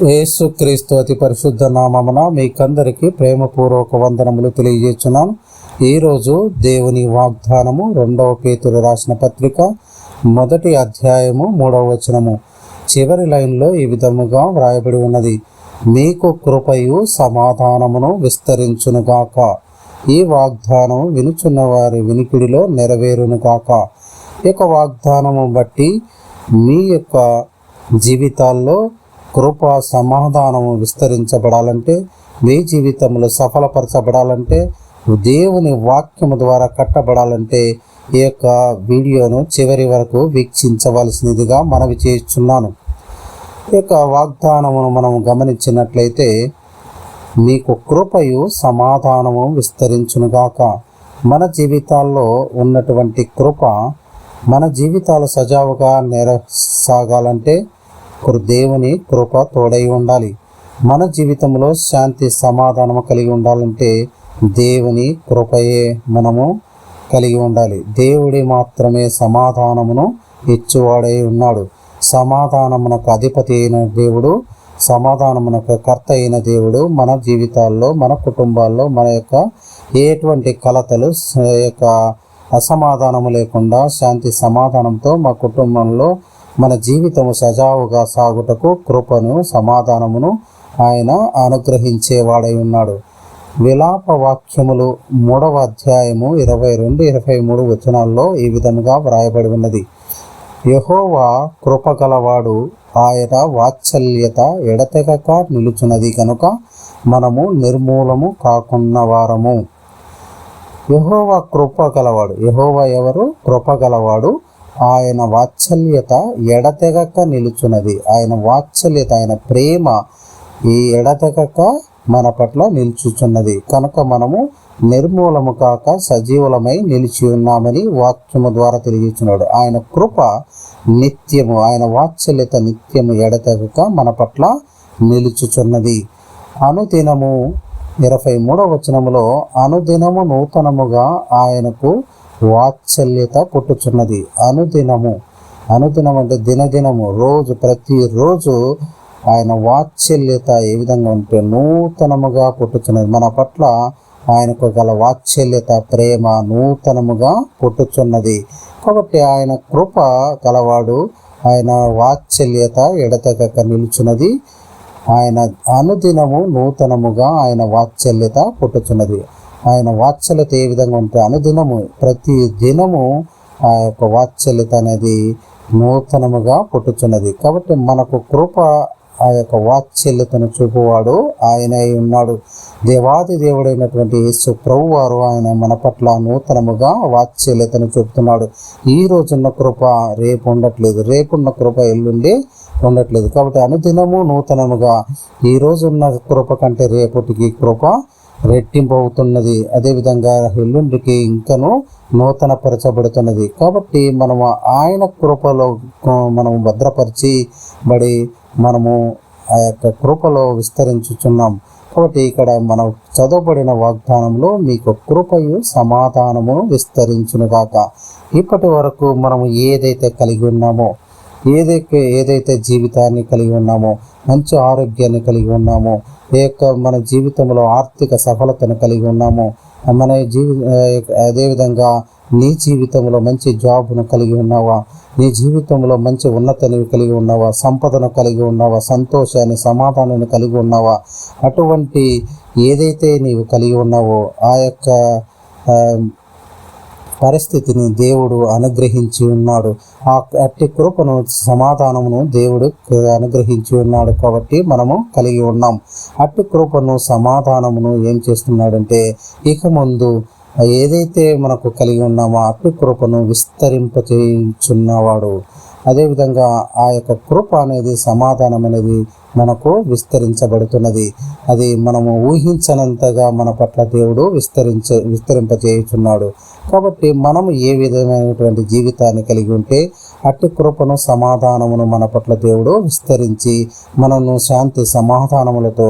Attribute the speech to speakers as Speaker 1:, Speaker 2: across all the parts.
Speaker 1: యేసుక్రీస్తు అతి పరిశుద్ధ నామమున మీకందరికీ ప్రేమపూర్వక వందనములు తెలియజేస్తున్నాను. ఈరోజు దేవుని వాగ్దానము 2వ పేతురు రాసిన పత్రిక 1వ అధ్యాయము 3వ వచనము చివరి లైన్లో ఈ విధముగా వ్రాయబడి ఉన్నది. మీకు కృపయు సమాధానమును విస్తరించునుగాక. ఈ వాగ్దానం వినుచున్న వారి వినికిడిలో నెరవేరునుగాక. ఇక వాగ్దానము బట్టి మీ యొక్క జీవితాల్లో కృప సమాధానము విస్తరించబడాలంటే, మీ జీవితంలో సఫలపరచబడాలంటే, దేవుని వాక్యము ద్వారా కట్టబడాలంటే ఈ యొక్క వీడియోను చివరి వరకు వీక్షించవలసినదిగా మనవి చేస్తున్నాను. ఈ యొక్క వాగ్దానమును మనం గమనించినట్లయితే, మీకు కృపయు సమాధానము విస్తరించునుగాక. మన జీవితాల్లో ఉన్నటువంటి కృప మన జీవితాలు సజావుగా సాగాలంటే దేవుని కృప తోడై ఉండాలి. మన జీవితంలో శాంతి సమాధానము కలిగి ఉండాలంటే దేవుని కృపయే మనము కలిగి ఉండాలి. దేవుడి మాత్రమే సమాధానమును ఇచ్చువాడై ఉన్నాడు. సమాధానమునకు అధిపతి అయిన దేవుడు, సమాధానమునకు కర్త అయిన దేవుడు మన జీవితాల్లో, మన కుటుంబాల్లో మన యొక్క ఎటువంటి కలతలు అసమాధానము లేకుండా శాంతి సమాధానంతో మా కుటుంబంలో మన జీవితము సజావుగా సాగుటకు కృపను సమాధానమును ఆయన అనుగ్రహించేవాడై ఉన్నాడు. విలాప వాక్యములు 3వ అధ్యాయము 22-23 వచనాల్లో ఈ విధముగా వ్రాయబడి ఉన్నది. యెహోవా కృపగలవాడు, ఆయన వాత్సల్యత ఎడతెగక నిలుచున్నది కనుక మనము నిర్మూలము కాకున్న వారము. యెహోవా కృపగలవాడు. యెహోవా ఎవరు? కృపగలవాడు. ఆయన వాత్సల్యత ఎడతెగక నిలుచున్నది. ఆయన వాత్సల్యత, ఆయన ప్రేమ ఈ ఎడతెగక మన పట్ల నిలుచుచున్నది కనుక మనము నిర్మూలము కాక సజీవులమై నిలిచి ఉన్నామని వాక్యము ద్వారా తెలియచున్నాడు. ఆయన కృప నిత్యము, ఆయన వాత్సల్యత నిత్యము ఎడతెగక మన పట్ల నిలుచుచున్నది. అనుదినము 23వ వచనములో అనుదినము నూతనముగా ఆయనకు వాత్సల్యత పుట్టుచున్నది. అనుదినము అంటే దినదినము, ప్రతిరోజు ఆయన వాత్సల్యత ఏ విధంగా ఉంటే నూతనముగా పుట్టుచున్నది. మన పట్ల ఆయనకు గల వాత్సల్యత, ప్రేమ నూతనముగా పుట్టుచున్నది. కాబట్టి ఆయన కృప గలవాడు, ఆయన వాత్సల్యత ఎడతెగక నిలుచున్నది. ఆయన అనుదినము నూతనముగా ఆయన వాత్సల్యత పుట్టుచున్నది. ఆయన వాత్సల్యత ఏ విధంగా ఉంటే అనుదినము, ప్రతి దినము ఆ యొక్క వాత్సల్యత అనేది నూతనముగా పుట్టుచున్నది. కాబట్టి మనకు కృప, ఆ యొక్క వాత్సల్యతను చూపువాడు ఆయన అయి ఉన్నాడు. దేవాది దేవుడైనటువంటి యేసు ప్రభు వారు ఆయన మన పట్ల నూతనముగా వాత్సల్యతను చూపుతున్నాడు. ఈ రోజున్న కృప రేపు ఉండట్లేదు, రేపున్న కృప ఎల్లుండి ఉండట్లేదు. కాబట్టి అనుదినము నూతనముగా ఈ రోజున్న కృప కంటే రేపటికి కృప రెట్టింపు అవుతున్నది. అదేవిధంగా ఎల్లుండికి ఇంకను నూతన పరచబడుతున్నది. కాబట్టి మనము ఆయన కృపలో మనము భద్రపరిచిబడి మనము ఆ యొక్క కృపలో విస్తరించుచున్నాం. కాబట్టి ఇక్కడ మనం చదవబడిన వాగ్దానంలో మీకు కృపయు సమాధానము విస్తరించునుగాక. ఇప్పటి వరకు మనము ఏదైతే కలిగి ఉన్నామో, ఏదైతే జీవితాన్ని కలిగి ఉన్నామో, మంచి ఆరోగ్యాన్ని కలిగి ఉన్నామో, మన జీవితంలో ఆర్థిక సఫలతను కలిగి ఉన్నామో, అదేవిధంగా నీ జీవితంలో మంచి జాబ్ను కలిగి ఉన్నావా, నీ జీవితంలో మంచి ఉన్నతిని కలిగి ఉన్నావా, సంపదను కలిగి ఉన్నావా, సంతోషాన్ని, సమాధానాన్ని కలిగి ఉన్నావా, అటువంటి ఏదైతే నీవు కలిగి ఉన్నావో ఆ యొక్క పరిస్థితిని దేవుడు అనుగ్రహించి ఉన్నాడు. అట్టి కృపను, సమాధానమును దేవుడు అనుగ్రహించి ఉన్నాడు. కాబట్టి మనము కలిగి ఉన్నాం. అట్టి కృపను, సమాధానమును ఏం చేస్తున్నాడంటే ఇక ముందు ఏదైతే మనకు కలిగి ఉన్నామో అట్టి కృపను విస్తరింపచేయుచున్నవాడు. అదేవిధంగా ఆ యొక్క కృప అనేది, సమాధానం అనేది మనకు విస్తరించబడుతున్నది. అది మనము ఊహించనంతగా మన పట్ల దేవుడు విస్తరింపచేయుచున్నాడు. కాబట్టి మనము ఏ విధమైనటువంటి జీవితాన్ని కలిగి ఉంటే అట్టి కృపను, సమాధానమును మన పట్ల దేవుడు విస్తరించి మనను శాంతి సమాధానములతో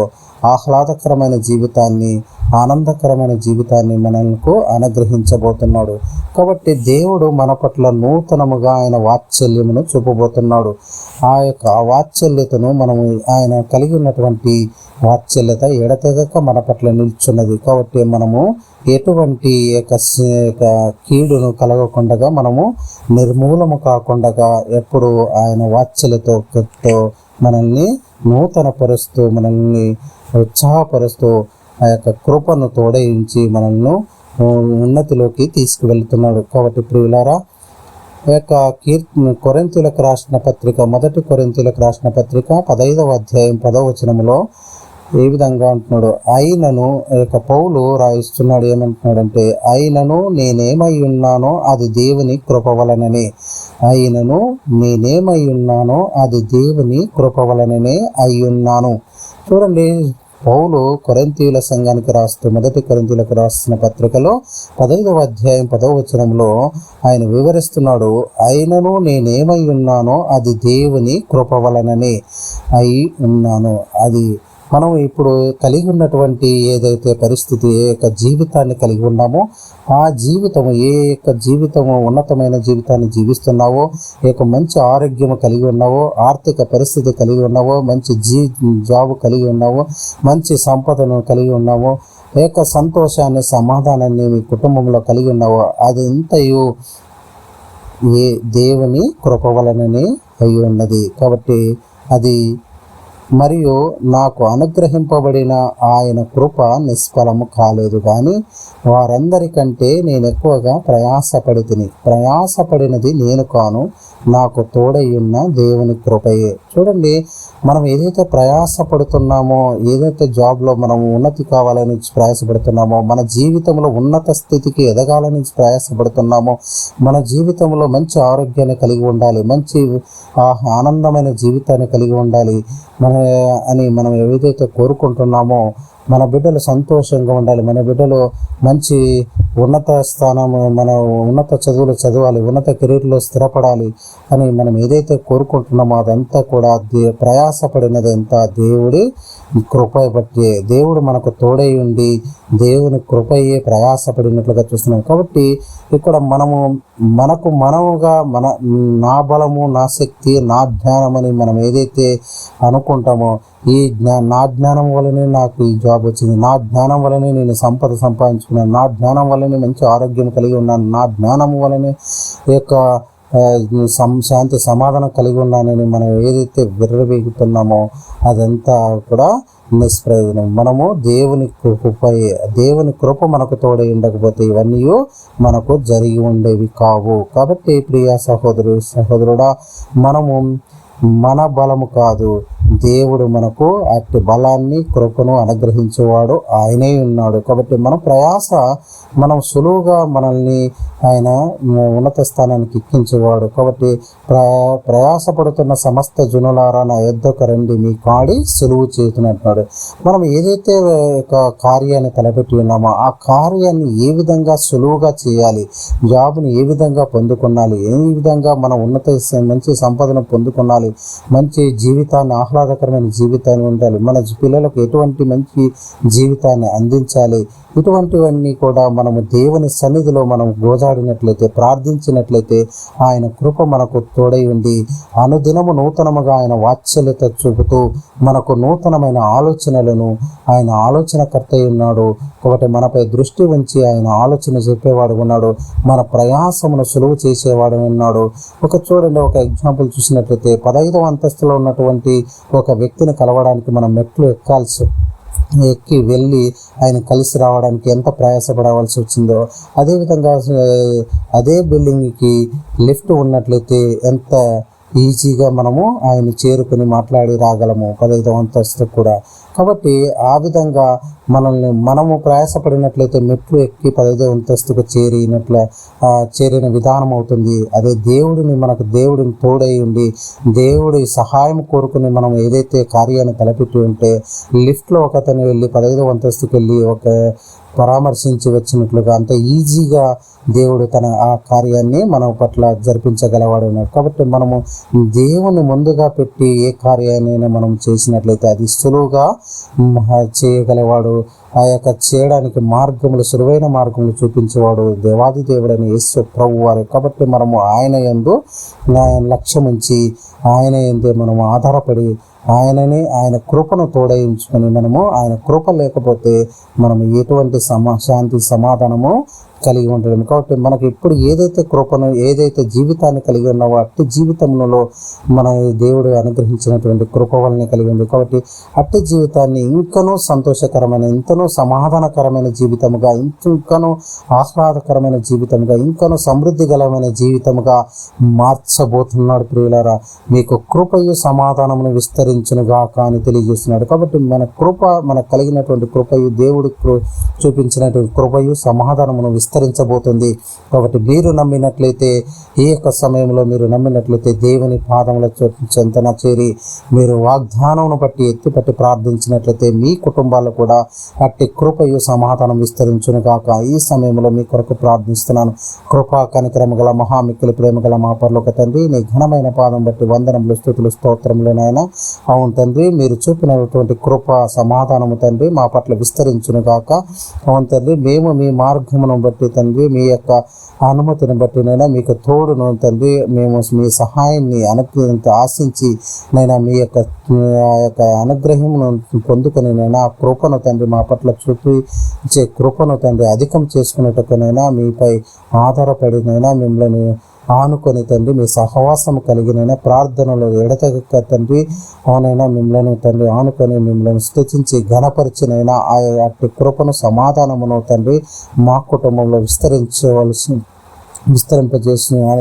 Speaker 1: ఆహ్లాదకరమైన జీవితాన్ని, ఆనందకరమైన జీవితాన్ని మనకు అనుగ్రహించబోతున్నాడు. కాబట్టి దేవుడు మన పట్ల నూతనముగా ఆయన వాత్సల్యమును చూపబోతున్నాడు. ఆ యొక్క వాత్సల్యతను మనము ఆయన కలిగి ఉన్నటువంటి వాత్సల్యత ఎడతెగక మన పట్ల నిల్చున్నది. కాబట్టి మనము ఎటువంటి కీడును కలగకుండా, మనము నిర్మూలము కాకుండా ఎప్పుడు ఆయన వాత్సల్యతో మనల్ని నూతన పరుస్తూ, మనల్ని ఉత్సాహపరుస్తూ ఆ యొక్క కృపను తోడయించి మనల్ని ఉన్నతిలోకి తీసుకువెళ్తున్నాడు. కాబట్టి ప్రియులారా, యొక్క కొరింథీయులకు రాసిన పత్రిక, మొదటి కొరింథీయులకు రాసిన పత్రిక 15వ అధ్యాయం 10వ వచనములో ఏ విధంగా అంటున్నాడు, అయినను యొక్క పౌలు రాయిస్తున్నాడు. ఏమంటున్నాడంటే, అయినను నేనేమై ఉన్నానో అది దేవుని కృప వలననే, అయినను నేనేమై ఉన్నానో అది దేవుని కృప వలననే అయ్యున్నాను. చూడండి, పౌలు కొరింథీయుల సంఘానికి రాస్తూ మొదటి కొరింథీయులకు రాసిన పత్రికలో 15వ అధ్యాయం 10వ వచనంలో ఆయన వివరిస్తున్నాడు, అయినను నేనేమై ఉన్నానో అది దేవుని కృప వలననే అయి ఉన్నాను. అది మనం ఇప్పుడు కలిగి ఉన్నటువంటి ఏదైతే పరిస్థితి, ఏ యొక్క జీవితాన్ని కలిగి ఉన్నామో ఆ జీవితము, ఏ యొక్క జీవితము ఉన్నతమైన జీవితాన్ని జీవిస్తున్నావో, ఏ యొక్క మంచి ఆరోగ్యము కలిగి ఉన్నావో, ఆర్థిక పరిస్థితి కలిగి ఉన్నావో, మంచి జాబ్ కలిగి ఉన్నావో, మంచి సంపదను కలిగి ఉన్నావో, ఏ యొక్క సంతోషాన్ని, సమాధానాన్ని మీ కుటుంబంలో కలిగి ఉన్నావో, అదంతయు ఏ దేవుని కృప వలననే అయి ఉన్నది. కాబట్టి అది మరియు నాకు అనుగ్రహింపబడిన ఆయన కృప నిష్ఫలము కాలేదు, కానీ వారందరికంటే నేను ఎక్కువగా ప్రయాసపడినది నేను కాను, నాకు తోడయ్యున్న దేవుని కృపయే. చూడండి, మనం ఏదైతే ప్రయాసపడుతున్నామో, ఏదైతే జాబ్లో మనం ఉన్నతి కావాలని ప్రయాసపడుతున్నామో, మన జీవితంలో ఉన్నత స్థితికి ఎదగాలని ప్రయాసపడుతున్నామో, మన జీవితంలో మంచి ఆరోగ్యాన్ని కలిగి ఉండాలి, మంచి ఆనందమైన జీవితాన్ని కలిగి ఉండాలి అని మనం ఏదైతే కోరుకుంటున్నామో, మన బిడ్డలు సంతోషంగా ఉండాలి, మన బిడ్డలు మంచి ఉన్నత స్థానము, మన ఉన్నత చదువులు చదవాలి, ఉన్నత కెరీర్లో స్థిరపడాలి అని మనం ఏదైతే కోరుకుంటున్నామో అదంతా కూడా ప్రయాసపడినదంతా దేవుడి కృప బట్టి, దేవుడు మనకు తోడై ఉండి దేవుని కృపయే ప్రయాసపడినట్లుగా చూస్తున్నాం. కాబట్టి ఇక్కడ మనముగా నా బలము, నా శక్తి, నా జ్ఞానం అని మనం ఏదైతే అనుకుంటామో, నా జ్ఞానం వల్లనే నాకు ఈ జాబ్ వచ్చింది, నా జ్ఞానం వల్లనే నేను సంపద సంపాదించుకున్నాను, నా జ్ఞానం వల్లనే మంచి ఆరోగ్యం కలిగి ఉన్నాను, నా జ్ఞానం వల్లనే ఈ యొక్క శాంతి సమాధానం కలిగి ఉన్నానని మనం ఏదైతే విర్రవీగుతున్నామో అదంతా కూడా నిష్ప్రయోజనం. మనము దేవుని కృప మనకు తోడై ఉండకపోతే ఇవన్నీ మనకు జరిగి ఉండేవి కావు. కాబట్టి ప్రియ సహోదరుడా, మనము మన బలము కాదు, దేవుడు మనకు అట్టి బలాన్ని, కృపను అనుగ్రహించేవాడు ఆయనే ఉన్నాడు. కాబట్టి మనం సులువుగా మనల్ని ఆయన ఉన్నత స్థానానికి ఎక్కించేవాడు. కాబట్టి ప్రయాసపడుతున్న సమస్త జనులారా నా యొద్దకు రండి, మీ కాడి సులువు చేతునంటున్నాడు. మనం ఏదైతే కార్యాన్ని తలపెట్టి ఉన్నామో ఆ కార్యాన్ని ఏ విధంగా సులువుగా చేయాలి, జాబ్ని ఏ విధంగా పొందుకున్నాలి, ఏ విధంగా మనం మంచి సంపదను పొందుకున్నాలి, మంచి జీవితాన్ని, ఆహ్లాదకరమైన జీవితాన్ని ఉండాలి, మన పిల్లలకు ఎటువంటి మంచి జీవితాన్ని అందించాలి, ఇటువంటివన్నీ కూడా మనము దేవుని సన్నిధిలో మనం గోజాడినట్లయితే, ప్రార్థించినట్లయితే ఆయన కృప మనకు తోడై ఉండి అనుదినము నూతనముగా ఆయన వాత్సల్యత చూపుతూ మనకు నూతనమైన ఆలోచనలను, ఆయన ఆలోచనకర్త ఉన్నాడు. కాబట్టి మనపై దృష్టి ఉంచి ఆయన ఆలోచన చెప్పేవాడు ఉన్నాడు, మన ప్రయాసమును సులువు చేసేవాడు ఉన్నాడు. చూడండి, ఒక ఎగ్జాంపుల్ చూసినట్లయితే 15వ అంతస్తులో ఉన్నటువంటి ఒక వ్యక్తిని కలవడానికి మనం మెట్లు ఎక్కి వెళ్ళి ఆయన కలిసి రావడానికి ఎంత ప్రయాసపడవలసి వచ్చిందో, అదేవిధంగా అదే బిల్డింగ్కి లిఫ్ట్ ఉన్నట్లయితే ఎంత ఈజీగా మనము ఆయన చేరుకుని మాట్లాడి రాగలము 15వ అంతస్తు కూడా. కాబట్టి ఆ విధంగా మనము ప్రయాసపడినట్లయితే మెట్లు ఎక్కి 15వ అంతస్తుకు చేరిన విధానం అవుతుంది. అదే దేవుడిని తోడై ఉండి దేవుడి సహాయం కోరుకుని మనం ఏదైతే కార్యాన్ని తలపెట్టి ఉంటే, లిఫ్ట్లో ఒకతను వెళ్ళి 15వ అంతస్తుకి వెళ్ళి పరామర్శించి వచ్చినట్లుగా అంత ఈజీగా దేవుడు తన ఆ కార్యాన్ని మన పట్ల జరిపించగలవాడు ఉన్నాడు. కాబట్టి మనము దేవుని ముందుగా పెట్టి ఏ కార్యాన్ని మనం చేసినట్లయితే అది సులువుగా చేయగలవాడు. ఆ యొక్క చేయడానికి సులువైన మార్గములు చూపించేవాడు దేవాది దేవుడని యేసు ప్రభు వారు. కాబట్టి మనము ఆయన యందు లక్ష్యముంచి ఆయన యందే మనము ఆధారపడి ఆయన కృపను తోడయించుకొని మనము ఆయన కృప లేకపోతే మనము ఎటువంటి శాంతి సమాధానము కలిగి ఉండలేము. కాబట్టి మనకు ఇప్పుడు ఏదైతే జీవితాన్ని కలిగి ఉన్నావో అట్టి జీవితంలో మన దేవుడు అనుగ్రహించినటువంటి కృప వలనే కలిగి ఉంది. కాబట్టి అట్టి జీవితాన్ని ఇంకనూ సంతోషకరమైన, ఇంకనూ సమాధానకరమైన జీవితముగా, ఇంకనూ ఆహ్లాదకరమైన జీవితముగా, ఇంకనూ సమృద్ధి గలమైన జీవితముగా మార్చబోతున్నాడు. ప్రియులారా, మీకు కృపయు సమాధానమును విస్తరించునుగాక అని తెలియజేస్తున్నాడు. కాబట్టి మనకు కలిగినటువంటి కృపయు, దేవుడు చూపించినటువంటి కృపయు సమాధానమును విస్తరించబోతుంది. కాబట్టి మీరు నమ్మినట్లయితే, ఈ యొక్క సమయంలో మీరు నమ్మినట్లయితే దేవుని పాదముల చెంతన చేరి మీరు వాగ్దానమును బట్టి ఎత్తిపట్టి ప్రార్థించినట్లయితే మీ కుటుంబాల్లో కూడా అట్టి కృపయు సమాధానం విస్తరించును గాక. ఈ సమయంలో మీ కొరకు ప్రార్థిస్తున్నాను. కృపా కనికరము గల మహామిక్కిలి ప్రేమ గల మా పరలోక తండ్రి, నీ ఘనమైన పాదం బట్టి వందనములు, స్తుతులు, స్తోత్రములు నాయన. అవును తండ్రి, మీరు చూపినటువంటి కృప సమాధానము తండ్రి మా పట్ల విస్తరించును గాక. అవును తండ్రి, మేము మీ మార్గమును బట్టి తండ్రి, మీ యొక్క అనుమతిని బట్టి నైనా మీకు తోడును తండ్రి, మేము మీ సహాయాన్ని ఆశించి నైనా మీ యొక్క అనుగ్రహమును పొందుకొని నైనా కృపను తండ్రి మా పట్ల చూపించే కృపను తండ్రి అధికం చేసుకున్నట్టునైనా మీపై ఆధారపడినైనా మిమ్మల్ని ఆనుకొని తండ్రి మీ సహవాసం కలిగినైనా ప్రార్థనలో ఎడతెగక తండ్రి అవునైనా మిమ్మల్ని తండ్రి ఆనుకొని మిమ్మల్ని స్తుతించి ఘనపరిచినైనా అట్టి కృపను సమాధానమును తండ్రి మా కుటుంబంలో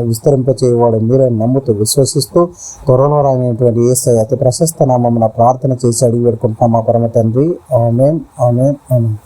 Speaker 1: విస్తరింపచేయవాడు మీరే నమ్ముతూ విశ్వసిస్తూ త్వరలో రానటువంటి యేసయ్య అతి ప్రశస్త నామమున ప్రార్థన చేసి అడిగి పెట్టుకుంటున్నాం మా పరమ తండ్రి. ఆమేన్, ఆమేన్, ఆమేన్.